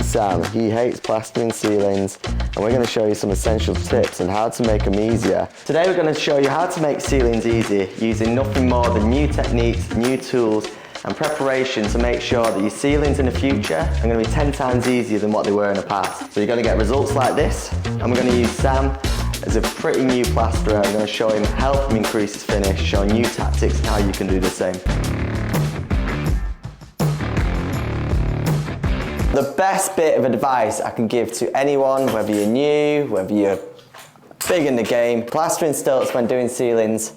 Sam. He hates plastering ceilings, and we're going to show you some essential tips on how to make them easier. Today we're going to show you how to make ceilings easy using nothing more than new techniques, new tools and preparation to make sure that your ceilings in the future are going to be 10 times easier than what they were in the past. So you're going to get results like this, and we're going to use Sam as a pretty new plasterer. I'm going to show him, help him increase his finish, show new tactics and how you can do the same. The best bit of advice I can give to anyone, whether you're new, whether you're big in the game, plastering stilts when doing ceilings,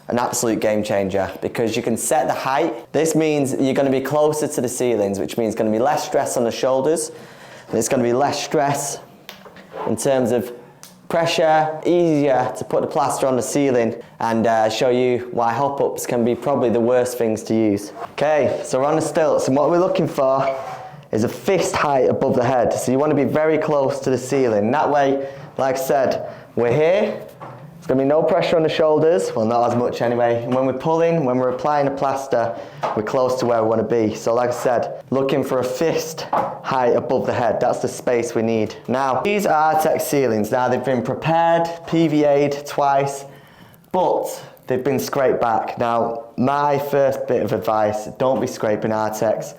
an absolute game changer, because you can set the height. This means you're going to be closer to the ceilings, which means going to be less stress on the shoulders, and it's going to be less stress in terms of pressure, easier to put the plaster on the ceiling, and show you why hop-ups can be probably the worst things to use. Okay, so we're on the stilts, and what we're looking for is a fist height above the head. So you want to be very close to the ceiling. That way, like I said, we're here. There's going to be no pressure on the shoulders, well, not as much anyway. And when we're pulling, when we're applying the plaster, we're close to where we want to be. So like I said, looking for a fist height above the head. That's the space we need. Now, these are Artex ceilings. Now, they've been prepared, PVA'd twice, but they've been scraped back. Now, my first bit of advice, don't be scraping Artex.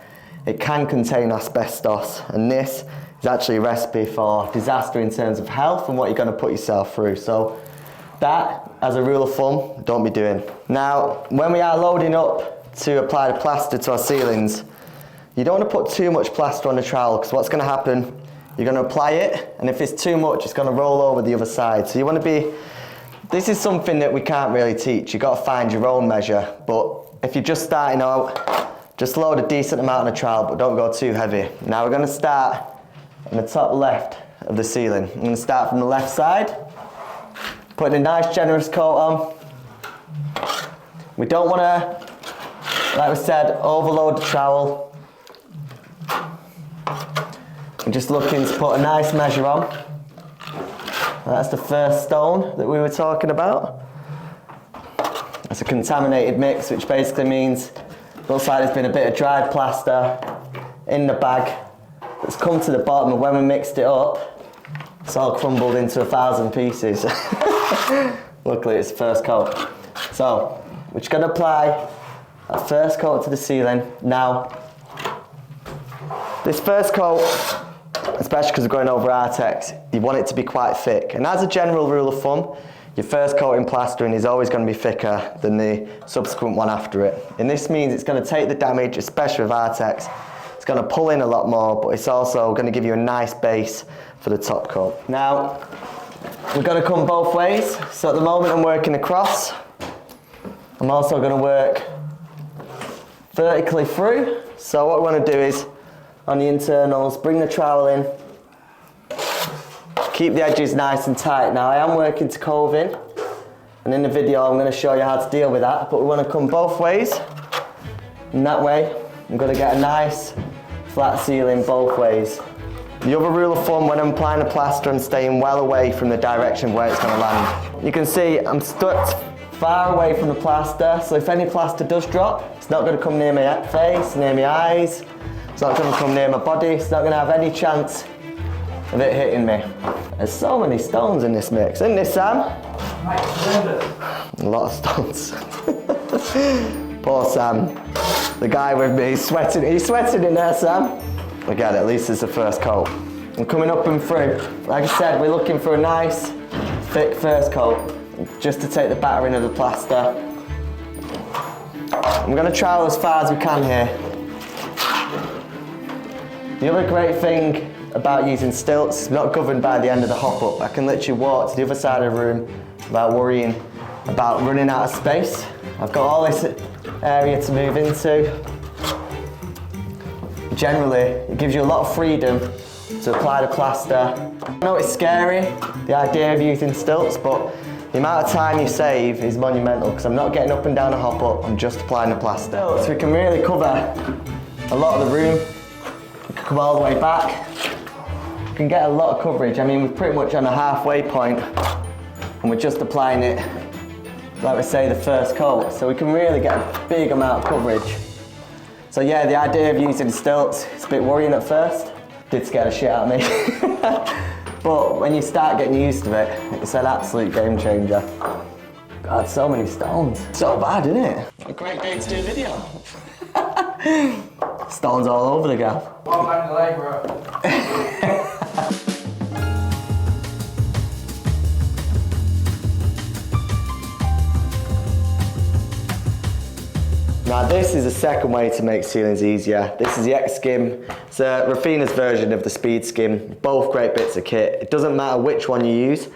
It can contain asbestos, and this is actually a recipe for disaster in terms of health and what you're going to put yourself through. So that, as a rule of thumb, don't be doing. Now, when we are loading up to apply the plaster to our ceilings, you don't want to put too much plaster on the trowel, because what's going to happen, you're going to apply it, and if it's too much, it's going to roll over the other side. So you want to be, this is something that we can't really teach. You've got to find your own measure, but if you're just starting out, just load a decent amount on the trowel, but don't go too heavy. Now we're going to start on the top left of the ceiling. I'm going to start from the left side, putting a nice generous coat on. We don't want to, like we said, overload the trowel. We're just looking to put a nice measure on. That's the first stone that we were talking about. That's a contaminated mix, which basically means looks like there's been a bit of dried plaster in the bag that's come to the bottom, and when we mixed it up, it's all crumbled into 1,000 pieces. Luckily it's the first coat. So we're just going to apply that first coat to the ceiling. Now, this first coat, especially because we're going over Artex, you want it to be quite thick. And as a general rule of thumb, your first coat in plastering is always going to be thicker than the subsequent one after it. And this means it's going to take the damage, especially with Artex. It's going to pull in a lot more, but it's also going to give you a nice base for the top coat. Now, we're going to come both ways. So at the moment I'm working across. I'm also going to work vertically through. So what we want to do is, on the internals, bring the trowel in. Keep the edges nice and tight. Now I am working to coving, and in the video I'm going to show you how to deal with that, but we want to come both ways, and that way I'm going to get a nice flat ceiling both ways. The other rule of thumb when I'm applying the plaster, I'm staying well away from the direction where it's going to land. You can see I'm stuck far away from the plaster, so if any plaster does drop, it's not going to come near my face, near my eyes, it's not going to come near my body, it's not going to have any chance of it hitting me. There's so many stones in this mix, isn't there, Sam? A lot of stones. Poor Sam. The guy with me, he's sweating in there, Sam. Again, at least it's the first coat. I'm coming up and through. Like I said, we're looking for a nice, thick first coat, just to take the battering of the plaster. I'm going to trowel as far as we can here. The other great thing about using stilts, it's not governed by the end of the hop-up. I can literally walk to the other side of the room without worrying about running out of space. I've got all this area to move into. Generally, it gives you a lot of freedom to apply the plaster. I know it's scary, the idea of using stilts, but the amount of time you save is monumental, because I'm not getting up and down a hop-up, I'm just applying the plaster. So we can really cover a lot of the room. We can come all the way back. Can get a lot of coverage. I mean, we're pretty much on a halfway point, and we're just applying it, like we say, the first coat, so we can really get a big amount of coverage. So yeah, the idea of using stilts, it's a bit worrying at first, Did scare the shit out of me. But when you start getting used to it, it's an absolute game changer. God, so many stones. So bad, isn't it? A great day to do a video. Stones all over the gaff. Well, I'm the labourer. Now this is the second way to make ceilings easier. This is the X Skim. It's Rafina's version of the Speed Skim. Both great bits of kit. It doesn't matter which one you use,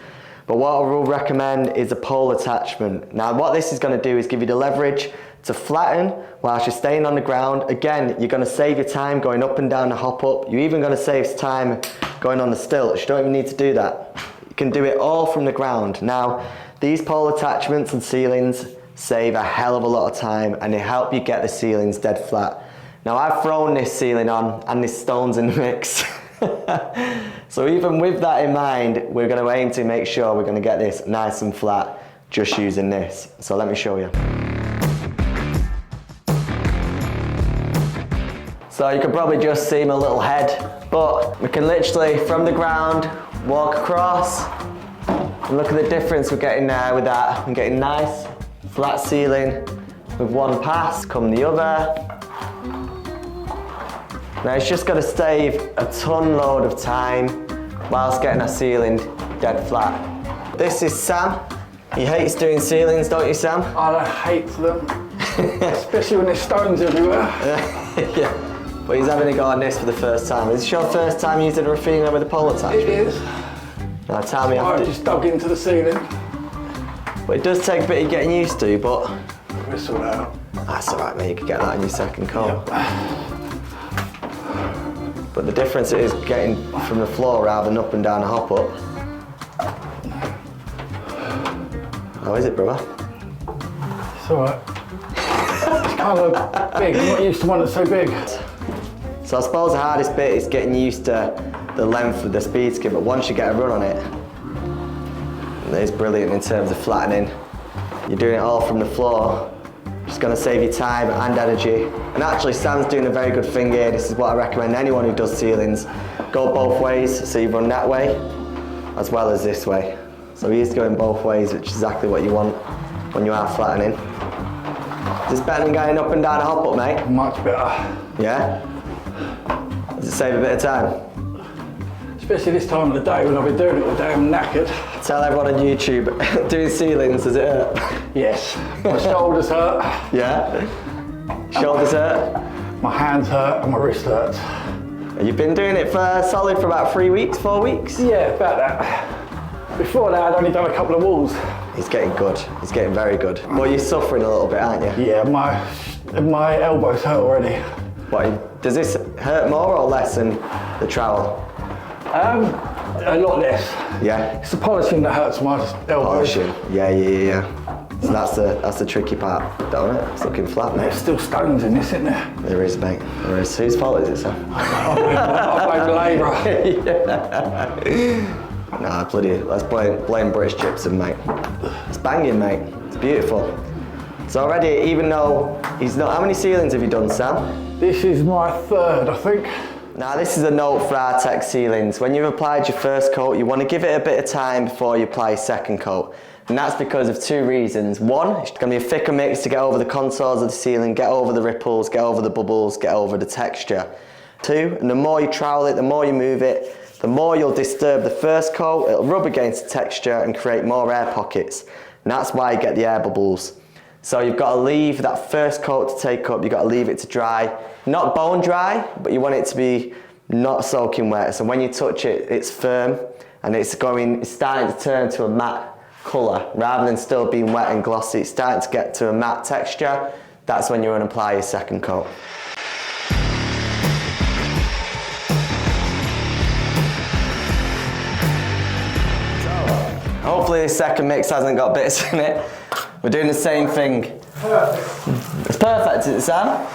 but what I will recommend is a pole attachment. Now what this is going to do is give you the leverage to flatten whilst you're staying on the ground. Again, you're going to save your time going up and down the hop up. You're even going to save time going on the stilts. You don't even need to do that. You can do it all from the ground. Now, these pole attachments and ceilings save a hell of a lot of time and they help you get the ceilings dead flat. Now I've thrown this ceiling on and there's stones in the mix. So even with that in mind, we're going to aim to make sure we're going to get this nice and flat just using this. So let me show you. So you can probably just see my little head, but we can literally from the ground walk across and look at the difference we're getting there with that. I'm getting nice flat ceiling with one pass, come the other. Now it's just going to save a ton load of time whilst getting our ceiling dead flat. This is Sam. He hates doing ceilings, don't you, Sam? I hate them, especially when there's stones everywhere. Yeah, but he's having a go on this for the first time. Is this your first time using a Rafina with a pole attachment? It is. Now tell me I just dug into the ceiling. But it does take a bit of getting used to, but We'll sort it out. that's alright, mate, you can get that in your second coat. Yep. But the difference is getting from the floor rather than up and down a hop up. How is it, brother? It's alright. It's kind of big. I'm not used to one that's so big. So I suppose the hardest bit is getting used to the length of the Speed Skim, but once you get a run on it, it's brilliant in terms of flattening. You're doing it all from the floor. It's going to save you time and energy. And actually Sam's doing a very good thing here. This is what I recommend anyone who does ceilings. Go both ways, so you run that way as well as this way. So he's going both ways, which is exactly what you want when you are flattening. Is this better than going up and down a hop up, mate? Much better. Yeah? Does it save a bit of time? Especially this time of the day when I've been doing it all day, I'm knackered. Tell everyone on YouTube, doing ceilings, does it hurt? Yes. My shoulders hurt. Yeah? Shoulders hurt? My hands hurt and my wrist hurts. You've been doing it for solid for about 3 weeks, 4 weeks? Yeah, about that. Before that, I'd only done a couple of walls. He's getting good. He's getting very good. Well, you're suffering a little bit, aren't you? Yeah, my elbows hurt already. What, does this hurt more or less than the trowel? A lot less. Yeah? It's the polishing that hurts my elbows. Polishing. Yeah. So that's the tricky part, don't it? It's looking flat, mate. There's still stones in this, isn't there? There is, mate. There is. Whose fault is it, sir? I blame the labourer. Nah, bloody, let's blame British gypsum, mate. It's banging, mate. It's beautiful. So already, even though he's not, how many ceilings have you done, Sam? This is my third, I think. Now this is a note for our tech ceilings. When you've applied your first coat, you want to give it a bit of time before you apply your second coat. And that's because of two reasons. One, it's going to be a thicker mix to get over the contours of the ceiling, get over the ripples, get over the bubbles, get over the texture. Two, and the more you trowel it, the more you move it, the more you'll disturb the first coat, it'll rub against the texture and create more air pockets. And that's why you get the air bubbles. So you've got to leave that first coat to take up, you've got to leave it to dry. Not bone dry, but you want it to be not soaking wet. So when you touch it, it's firm and it's starting to turn to a matte colour. Rather than still being wet and glossy, it's starting to get to a matte texture. That's when you're going to apply your second coat. Hopefully this second mix hasn't got bits in it. We're doing the same thing. Perfect. It's perfect, is it, Sam?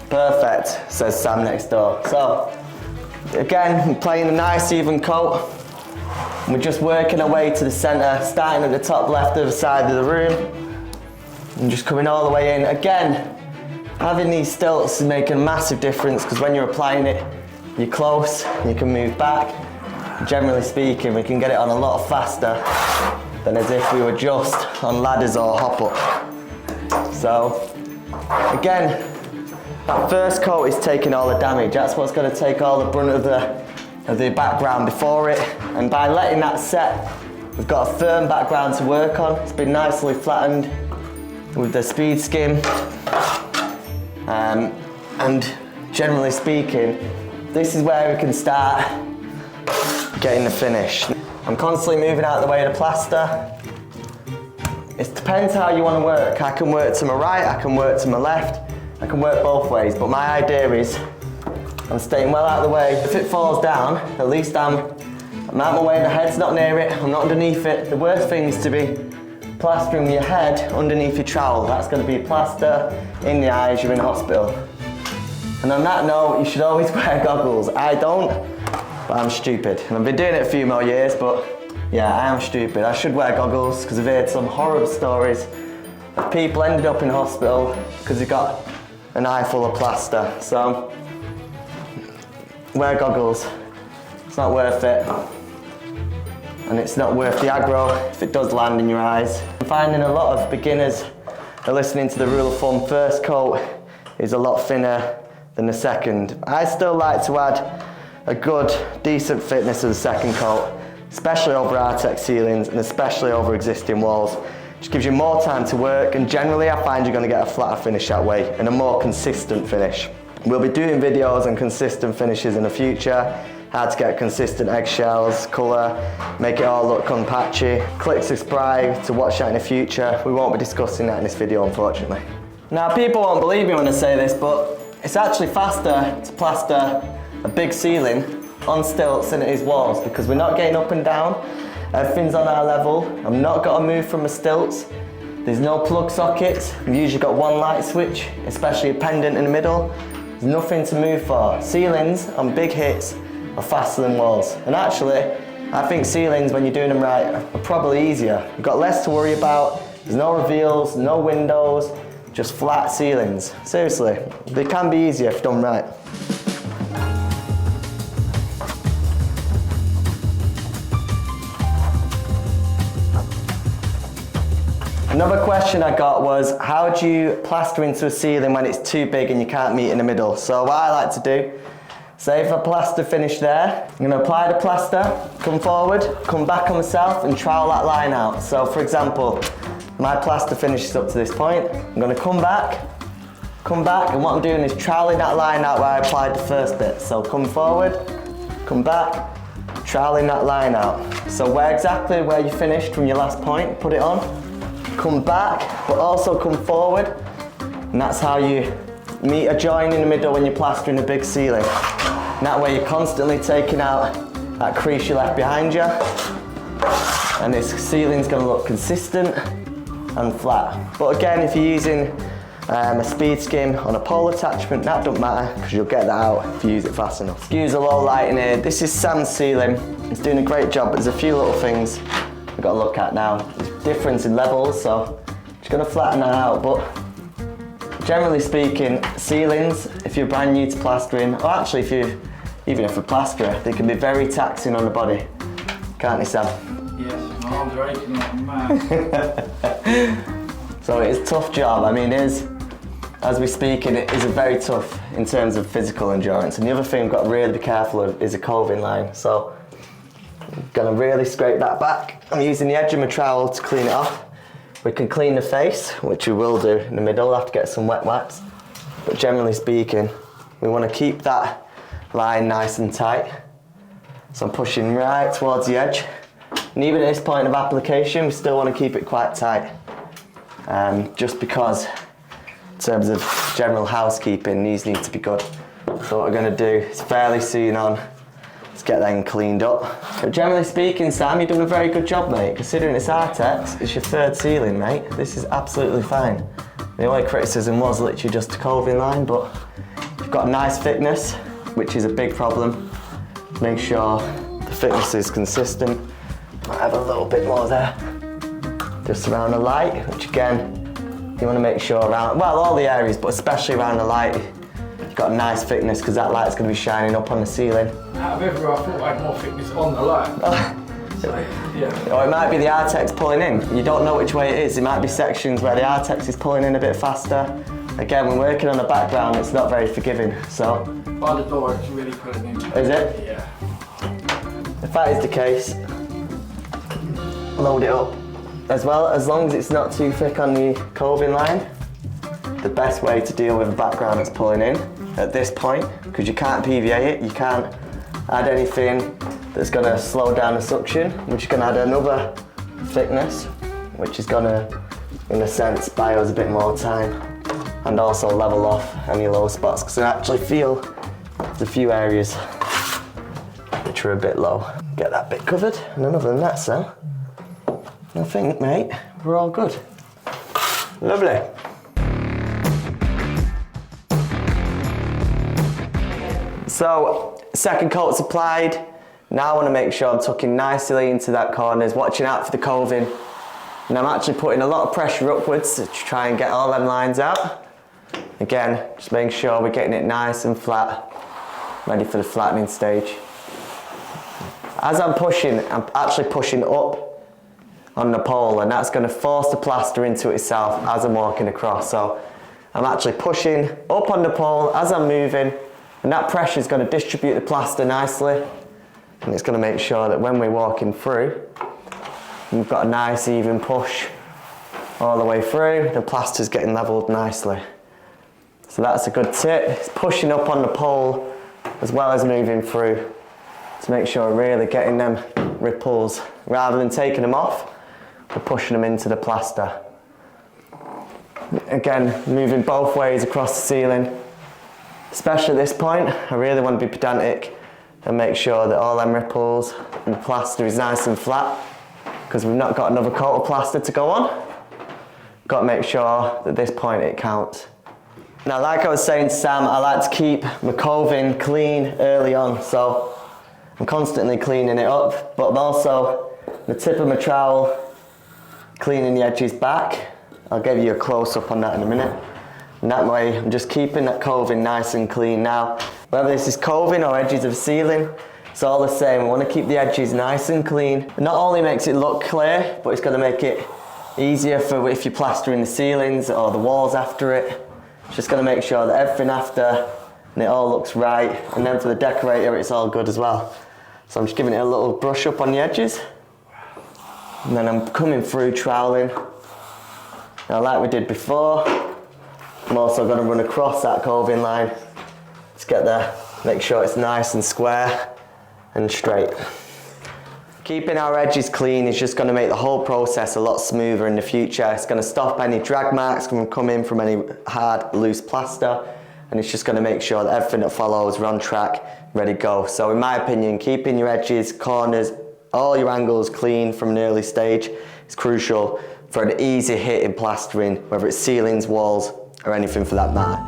Perfect, says Sam next door. So, again, we're playing a nice even coat. We're just working our way to the centre, starting at the top left of the side of the room. And just coming all the way in. Again, having these stilts is making a massive difference because when you're applying it, you're close, you can move back. Generally speaking, we can get it on a lot faster than as if we were just on ladders or hop up. So, again, that first coat is taking all the damage. That's what's going to take all the brunt of the background before it. And by letting that set, we've got a firm background to work on. It's been nicely flattened with the speed skim. And generally speaking, this is where we can start getting the finish. I'm constantly moving out of the way of the plaster. It depends how you want to work. I can work to my right, I can work to my left, I can work both ways, but my idea is I'm staying well out of the way. If it falls down, at least I'm out of my way, the head's not near it, I'm not underneath it. The worst thing is to be plastering with your head underneath your trowel. That's going to be plaster in the eyes, you're in hospital. And on that note, you should always wear goggles. I don't, but I'm stupid. And I've been doing it a few more years, but yeah, I am stupid. I should wear goggles because I've heard some horrible stories of people ended up in hospital because they got an eye full of plaster. So, wear goggles. It's not worth it. And it's not worth the aggro if it does land in your eyes. I'm finding a lot of beginners are listening to the rule of thumb, first coat is a lot thinner than the second. I still like to add a good, decent thickness of the second coat, especially over Artex ceilings and especially over existing walls. Just gives you more time to work, and generally I find you're going to get a flatter finish that way and a more consistent finish. We'll be doing videos on consistent finishes in the future, how to get consistent eggshells, colour, make it all look unpatchy. Click subscribe to watch that in the future. We won't be discussing that in this video, unfortunately. Now, people won't believe me when I say this, but it's actually faster to plaster a big ceiling on stilts than it is walls, because we're not getting up and down. Everything's on our level. I've not got to move from the stilts. There's no plug sockets. We've usually got one light switch, especially a pendant in the middle. There's nothing to move for. Ceilings on big hits are faster than walls. And actually, I think ceilings, when you're doing them right, are probably easier. You've got less to worry about. There's no reveals, no windows, just flat ceilings. Seriously, they can be easier if done right. Another question I got was, how do you plaster into a ceiling when it's too big and you can't meet in the middle? So what I like to do, say if I plaster finish there, I'm going to apply the plaster, come forward, come back on myself and trowel that line out. So for example, my plaster finishes up to this point. I'm going to come back, and what I'm doing is troweling that line out where I applied the first bit. So come forward, come back, troweling that line out. So where you finished from your last point, put it on. Come back, but also come forward, and that's how you meet a join in the middle when you're plastering a big ceiling. And that way you're constantly taking out that crease you left behind you, and this ceiling's going to look consistent and flat. But again, if you're using a speed skim on a pole attachment, that doesn't matter because you'll get that out if you use it fast enough. Excuse the low light in here. This is Sam's ceiling. It's doing a great job, but there's a few little things we've got to look at now. There's difference in levels, so just going to flatten that out. But generally speaking, ceilings, if you're brand new to plastering, or actually even if you're a plasterer, they can be very taxing on the body, can't they, Sam? Yes, my arms are aching like mad. So it's a tough job. I mean, as we're speaking, it is very tough in terms of physical endurance. And the other thing we've got to really be careful of is a coving line. So I'm gonna really scrape that back. I'm using the edge of my trowel to clean it off. We can clean the face, which we will do in the middle. We'll have to get some wet wipes. But generally speaking, we want to keep that line nice and tight. So I'm pushing right towards the edge. And even at this point of application, we still want to keep it quite tight. Just because, in terms of general housekeeping, these need to be good. So what we're going to do is fairly soon on, let's get them cleaned up. But generally speaking, Sam, you're doing a very good job, mate. Considering it's Artex, it's your third ceiling, mate. This is absolutely fine. The only criticism was literally just a coving line, but you've got a nice thickness, which is a big problem. Make sure the thickness is consistent. Might have a little bit more there. Just around the light, which again, you want to make sure around, well, all the areas, but especially around the light, you've got got a nice thickness because that light's going to be shining up on the ceiling. Out of everywhere, I thought I had more thickness on the light. So, yeah. Or it might be the Artex pulling in. You don't know which way it is. It might be sections where the Artex is pulling in a bit faster. Again, when working on a background, it's not very forgiving, so. By the door, it's really pulling in. Is it? Yeah. If that is the case, load it up. As well, as long as it's not too thick on the coving line, the best way to deal with a background that's pulling in at this point, because you can't PVA it, you can't add anything that's going to slow down the suction, which is going to add another thickness, which is going to, in a sense, buy us a bit more time and also level off any low spots, because I actually feel there's a few areas which are a bit low. Get that bit covered, and then other than that, Sam, I think, mate, we're all good. Lovely. So, second coat's applied. Now I want to make sure I'm tucking nicely into that corners, watching out for the coving. And I'm actually putting a lot of pressure upwards to try and get all them lines out. Again, just making sure we're getting it nice and flat, ready for the flattening stage. As I'm pushing, I'm actually pushing up on the pole, and that's going to force the plaster into itself as I'm walking across. So I'm actually pushing up on the pole as I'm moving, and that pressure is going to distribute the plaster nicely, and it's going to make sure that when we're walking through, we've got a nice even push all the way through. The plaster's getting leveled nicely. So that's a good tip. It's pushing up on the pole as well as moving through to make sure we're really getting them ripples. Rather than taking them off, we're pushing them into the plaster. Again, moving both ways across the ceiling. Especially at this point, I really want to be pedantic and make sure that all them ripples and the plaster is nice and flat, because we've not got another coat of plaster to go on. Got to make sure that at this point it counts. Now, like I was saying to Sam, I like to keep my coving clean early on, so I'm constantly cleaning it up, but I'm also the tip of my trowel cleaning the edges back. I'll give you a close-up on that in a minute. And that way, I'm just keeping that coving nice and clean now. Whether this is coving or edges of ceiling, it's all the same. I want to keep the edges nice and clean. It not only makes it look clear, but it's going to make it easier for if you're plastering the ceilings or the walls after it. It's just going to make sure that everything after, and it all looks right. And then for the decorator, it's all good as well. So I'm just giving it a little brush up on the edges. And then I'm coming through troweling. Now, like we did before, I'm also going to run across that coving line. Just get there, make sure it's nice and square and straight. Keeping our edges clean is just going to make the whole process a lot smoother in the future. It's going to stop any drag marks from coming from any hard, loose plaster, and it's just going to make sure that everything that follows, we're on track, ready to go. So in my opinion, keeping your edges, corners, all your angles clean from an early stage is crucial for an easy hit in plastering, whether it's ceilings, walls, or anything for that matter.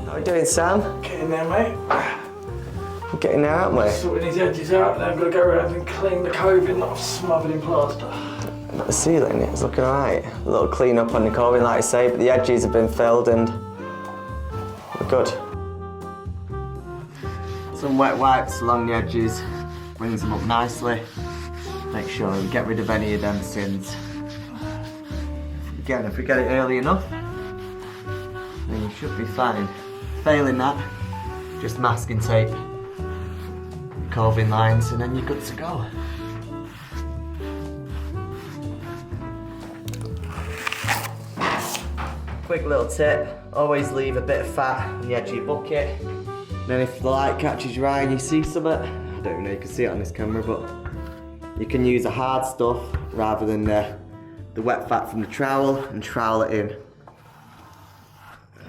How are we doing, Sam? Getting there, mate. We're getting there, aren't we? Sorting these edges out, then I'm going to go around and clean the coving that I've smothered in plaster. But the ceiling, it's looking alright. A little clean up on the coving, like I say, but the edges have been filled and we're good. Some wet wipes along the edges, brings them up nicely. Make sure we get rid of any of them sins. Again, if we get it early enough, then you should be fine. Failing that, just masking tape, coving lines, and then you're good to go. Quick little tip, always leave a bit of fat on the edge of your bucket. And then if the light catches your eye and you see something, I don't even know if you can see it on this camera, but you can use the hard stuff rather than the wet fat from the trowel and trowel it in.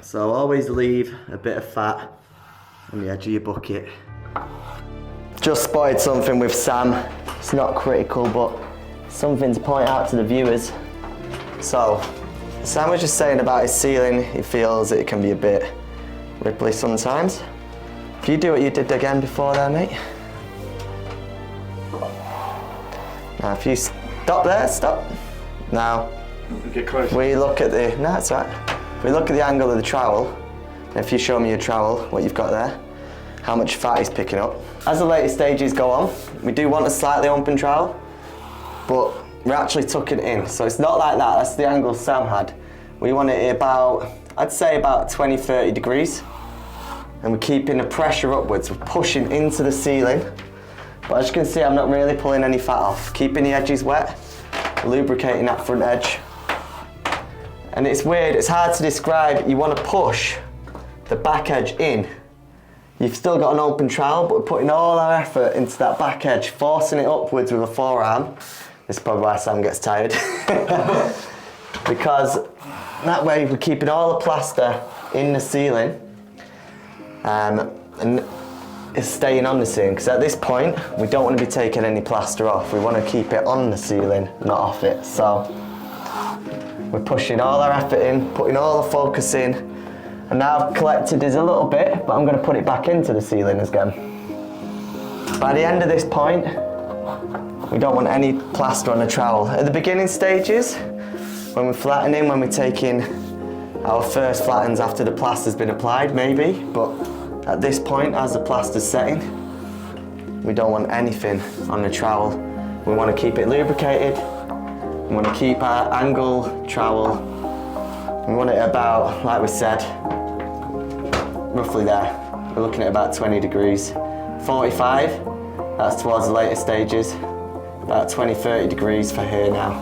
So always leave a bit of fat on the edge of your bucket. Just spotted something with Sam. It's not critical, but something to point out to the viewers. So, Sam was just saying about his ceiling, he feels it can be a bit ripply sometimes. If you do what you did again before there, mate. Now if you stop there, stop. Now, Get closer. we look at the, no, that's right. If we look at the angle of the trowel, and if you show me your trowel, what you've got there, how much fat is picking up. As the later stages go on, we do want a slightly open trowel, but we're actually tucking it in. So it's not like that, that's the angle Sam had. We want it about, I'd say about 20-30 degrees. And we're keeping the pressure upwards, we're pushing into the ceiling. But as you can see, I'm not really pulling any fat off. Keeping the edges wet, lubricating that front edge. And it's weird, it's hard to describe. You want to push the back edge in. You've still got an open trowel, but we're putting all our effort into that back edge, forcing it upwards with a forearm. This is probably why Sam gets tired. Because that way we're keeping all the plaster in the ceiling and it's staying on the ceiling, because at this point we don't want to be taking any plaster off. We want to keep it on the ceiling, not off it. So we're pushing all our effort in, putting all the focus in, and now I've collected is a little bit, but I'm going to put it back into the ceiling again. By the end of this point, we don't want any plaster on the trowel. At the beginning stages, when we're flattening, when we're taking our first flattens after the plaster's been applied, maybe, but at this point, as the plaster's setting, we don't want anything on the trowel. We want to keep it lubricated. We want to keep our angle trowel. We want it about, like we said, roughly there. We're looking at about 20 degrees. 45, that's towards the later stages. About 20-30 degrees for here now.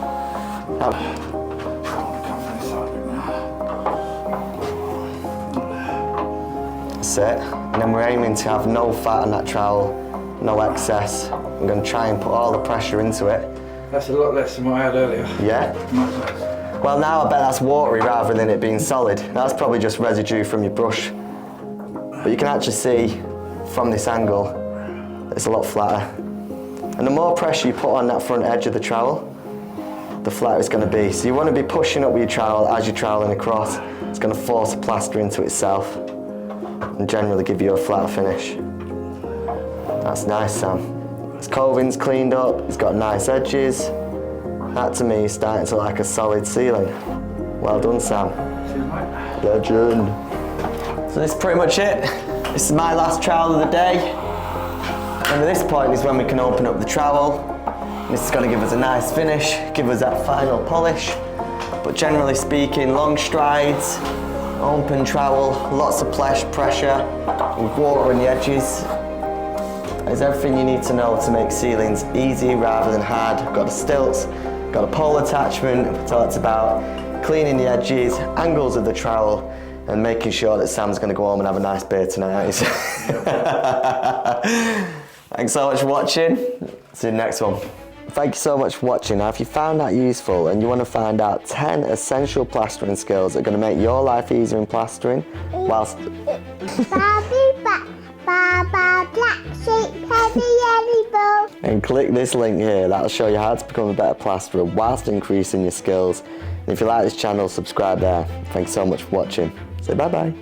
That's it. And then we're aiming to have no fat on that trowel, no excess. I'm going to try and put all the pressure into it. That's a lot less than what I had earlier. Yeah? Much less. Well, now I bet that's watery rather than it being solid. That's probably just residue from your brush. But you can actually see from this angle, it's a lot flatter. And the more pressure you put on that front edge of the trowel, the flatter it's going to be. So you want to be pushing up with your trowel as you're troweling across. It's going to force the plaster into itself and generally give you a flatter finish. That's nice, Sam. His coving's cleaned up, it's got nice edges. That to me is starting to look like a solid ceiling. Well done, Sam. Legend. So this is pretty much it. This is my last trowel of the day. And at this point is when we can open up the trowel. This is going to give us a nice finish, give us that final polish. But generally speaking, long strides, open trowel, lots of pressure, with water on the edges. There's everything you need to know to make ceilings easy rather than hard. Got the stilts, got a pole attachment, we talked about cleaning the edges, angles of the trowel, and making sure that Sam's going to go home and have a nice beer tonight. Thanks so much for watching. See you next one. Thank you so much for watching. Now, if you found that useful and you want to find out 10 essential plastering skills that are going to make your life easier in plastering, whilst... And click this link here, that'll show you how to become a better plasterer whilst increasing your skills. And if you like this channel, subscribe there. Thanks so much for watching. Say bye bye.